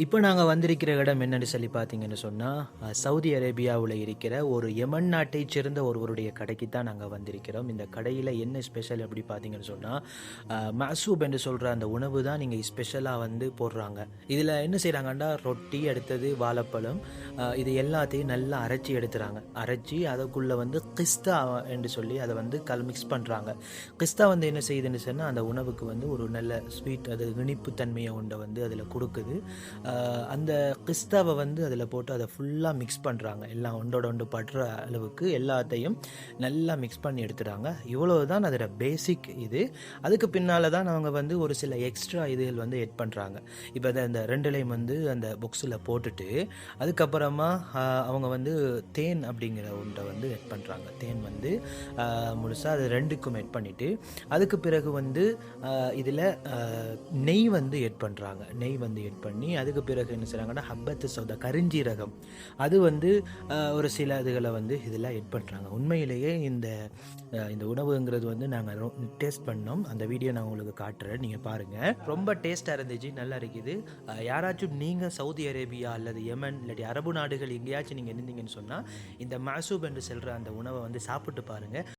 இப்போ நாங்கள் வந்திருக்கிற இடம் என்னன்னு சொல்லி பார்த்தீங்கன்னு சொன்னால் சவுதி அரேபியாவில் இருக்கிற ஒரு யமன் நாட்டைச் சேர்ந்த ஒருவருடைய கடைக்கு தான் நாங்கள் வந்திருக்கிறோம். இந்த கடையில் என்ன ஸ்பெஷல் அப்படி பார்த்தீங்கன்னு சொன்னால் மசூப் என்று சொல்கிற அந்த உணவு தான் நீங்கள் ஸ்பெஷலாக வந்து போடுறாங்க. இதில் என்ன செய்கிறாங்கன்னா ரொட்டி, அடுத்தது வாழைப்பழம், இது எல்லாத்தையும் நல்லா அரைச்சி எடுத்துகிறாங்க. அரைச்சி அதுக்குள்ளே வந்து கிஸ்தா என்று சொல்லி அதை வந்து மிக்ஸ் பண்ணுறாங்க. கிஸ்தா வந்து என்ன செய்யுதுன்னு சொன்னால் அந்த உணவுக்கு வந்து ஒரு நல்ல ஸ்வீட், அது இனிப்புத்தன்மையை உண்டை வந்து அதில் கொடுக்குது. அந்த கிஸ்தாவை வந்து அதில் போட்டு அதை ஃபுல்லாக மிக்ஸ் பண்ணுறாங்க. எல்லாம் ஒன்றோட ஒன்று படுற அளவுக்கு எல்லாத்தையும் நல்லா மிக்ஸ் பண்ணி எடுத்துகிறாங்க. இவ்வளவு தான் அதோட பேசிக் இது. அதுக்கு பின்னால் தான் அவங்க வந்து ஒரு சில எக்ஸ்ட்ரா இதுகள் வந்து எட் பண்ணுறாங்க. இப்போ அந்த ரெண்டுலையும் வந்து அந்த பாக்ஸில் போட்டுட்டு அதுக்கப்புறமா அவங்க வந்து தேன் அப்படிங்கிற ஒன்றை வந்து எட் பண்ணுறாங்க. தேன் வந்து முழுசாக அது ரெண்டுக்கும் எட் பண்ணிவிட்டு அதுக்கு பிறகு வந்து இதில் நெய் வந்து எட் பண்ணுறாங்க. நெய் வந்து எட் பண்ணி அதுக்கு பிறகு என்ன செய்கிறாங்கன்னா ஹப்பத்து சௌதா, கரிஞ்சீரகம், அது வந்து ஒரு சில இதுகளை வந்து இதில் எட் பண்ணுறாங்க. உண்மையிலேயே இந்த உணவுங்கிறது வந்து நாங்கள் டேஸ்ட் பண்ணோம். அந்த வீடியோ நான் உங்களுக்கு காட்டுறேன், நீங்கள் பாருங்கள். ரொம்ப டேஸ்ட்டாக இருந்துச்சு, நல்லா இருக்குது. யாராச்சும் நீங்கள் சவுதி அரேபியா அல்லது யமன் இல்லாட்டி அரபு நாடுகள் எங்கேயாச்சும் நீங்கள் இருந்தீங்கன்னு சொன்னால் இந்த மசூப் என்று சொல்கிற அந்த உணவை வந்து சாப்பிட்டு பாருங்கள்.